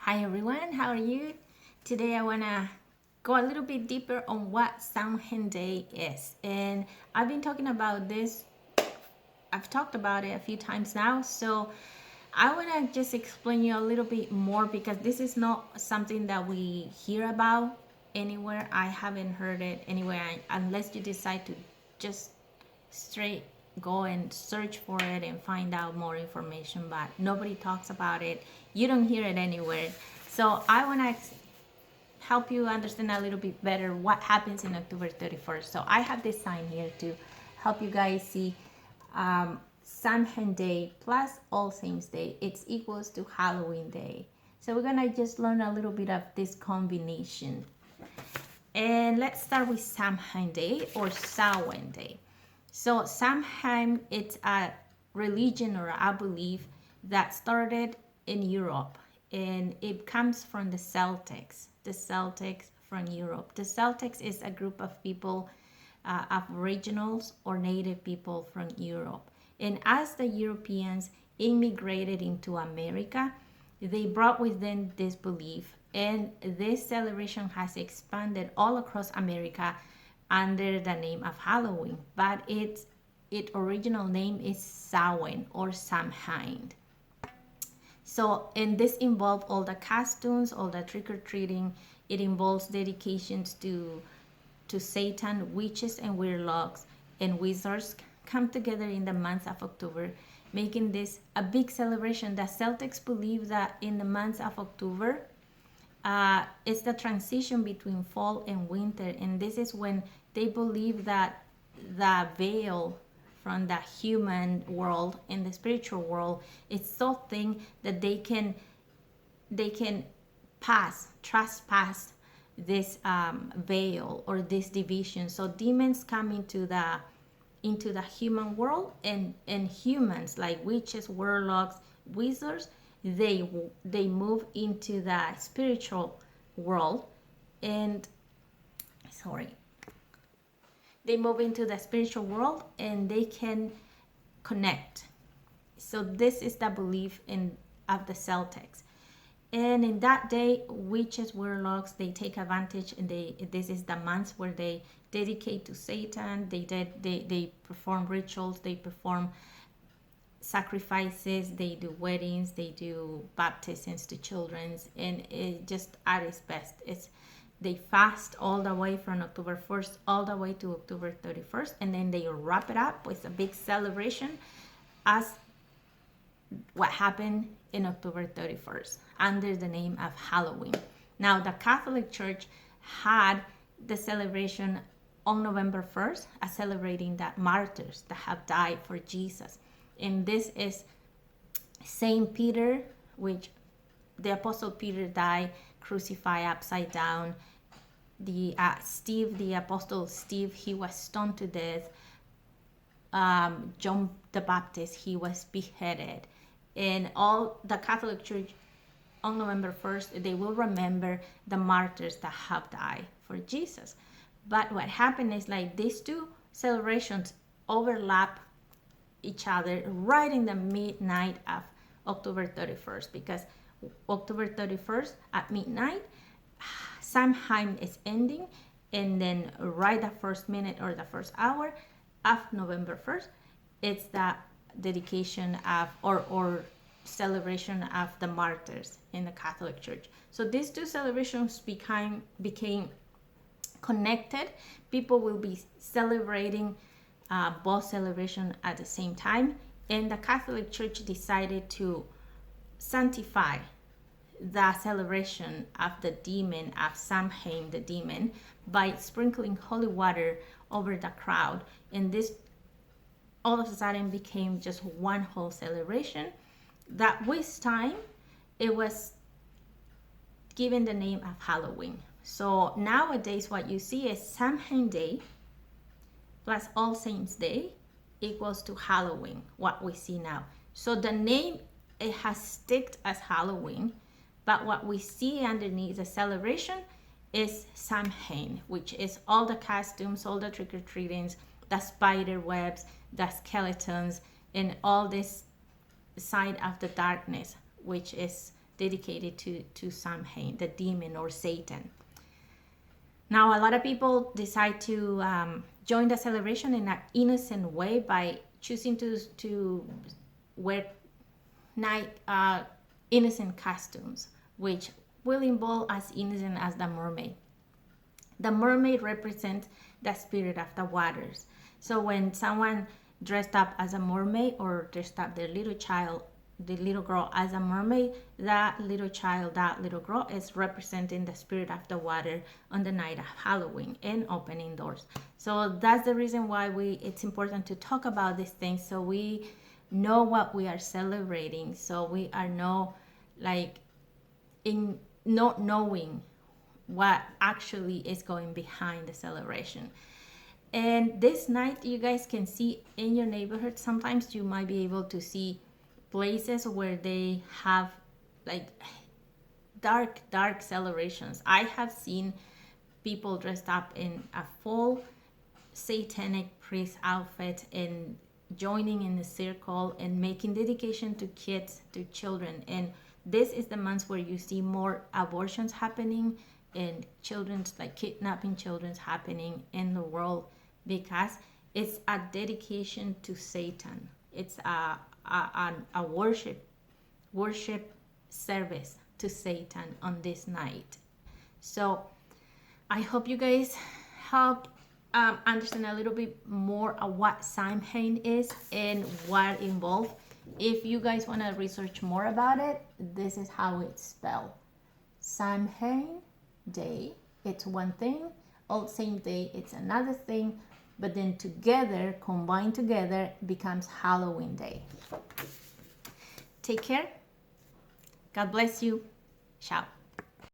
Hi everyone, how are you? Today I want to go a little bit deeper on what Samhain Day is. And I've been talking about this, I've talked about it a few times now. So I want to just explain you a little bit more because this is not something that we hear about anywhere. I haven't heard it anywhere unless you decide to just straight go and search for it and find out more information, but nobody talks about it. You don't hear it anywhere. So I want to help you understand a little bit better what happens in October 31st. So I have this sign here to help you guys see Samhain Day plus All Saints Day. It's equals to Halloween Day. So we're gonna just learn a little bit of this combination. And let's start with Samhain Day or Samhain Day. So Samhain, it's a religion or a belief that started in Europe, and it comes from the Celtics. The Celtics from Europe. The Celtics is a group of people, Aboriginals or native people from Europe. And as the Europeans immigrated into America, they brought with them this belief, and this celebration has expanded all across America under the name of Halloween, but its original name is Samhain or Samhain. So, and this involves all the costumes, all the trick or treating. It involves dedications to Satan, witches and warlocks and wizards come together in the month of October, making this a big celebration. The Celtics believe that in the month of October, it's the transition between fall and winter, and this is when they believe that the veil from the human world and the spiritual world is so thin that they can trespass this veil or this division. So demons come into the human world, and humans like witches, warlocks, wizards, they move into the spiritual world, and they move into the spiritual world and they can connect. So this is the belief of the Celtics. And in that day, witches, warlocks, they take advantage, and this is the month where they dedicate to Satan. They perform rituals, they perform sacrifices, they do weddings, they do baptisms to children, and it just at its best. They fast all the way from October 1st all the way to October 31st, and then they wrap it up with a big celebration as what happened in October 31st under the name of Halloween. Now, the Catholic Church had the celebration on November 1st, celebrating the martyrs that have died for Jesus. And this is Saint Peter, which the Apostle Peter died crucified upside down. The Apostle Steve, he was stoned to death. John the Baptist, he was beheaded. And all the Catholic Church on November 1st, they will remember the martyrs that have died for Jesus. But what happened is, like, these two celebrations overlap each other right in the midnight of October 31st, because October 31st at midnight, Samhain is ending, and then right the first minute or the first hour of November 1st, it's the dedication of or celebration of the martyrs in the Catholic Church. So these two celebrations became connected. People will be celebrating both celebrations at the same time, and the Catholic Church decided to sanctify the celebration of the demon of Samhain, the demon, by sprinkling holy water over the crowd, and this all of a sudden became just one whole celebration that with time it was given the name of Halloween. So nowadays what you see is Samhain Day plus All Saints Day equals to Halloween, what we see now. So the name, it has sticked as Halloween, but what we see underneath the celebration is Samhain, which is all the costumes, all the trick-or-treatings, the spider webs, the skeletons, and all this side of the darkness, which is dedicated to Samhain, the demon or Satan. Now, a lot of people decide to join the celebration in an innocent way by choosing to wear night innocent costumes, which will involve as innocent as the mermaid. The mermaid represents the spirit of the waters. So when someone dressed up as a mermaid or dressed up their little child, the little girl as a mermaid, that little child, that little girl is representing the spirit of the water on the night of Halloween and opening doors. So that's the reason why it's important to talk about these things, so we know what we are celebrating, so we are not like in not knowing what actually is going behind the celebration. And this night, you guys can see in your neighborhood, sometimes you might be able to see places where they have like dark celebrations. I have seen people dressed up in a full satanic priest outfit and joining in the circle and making dedication to kids, to children. And this is the months where you see more abortions happening and children's like kidnapping children's happening in the world, because it's a dedication to Satan. It's a worship service to Satan on this night. So I hope you guys help understand a little bit more of what Samhain is and what it involved. If you guys want to research more about it, this is how it's spelled. Samhain Day, it's one thing. All Saints Day, it's another thing. But then together, combined together, becomes Halloween Day. Take care. God bless you. Ciao.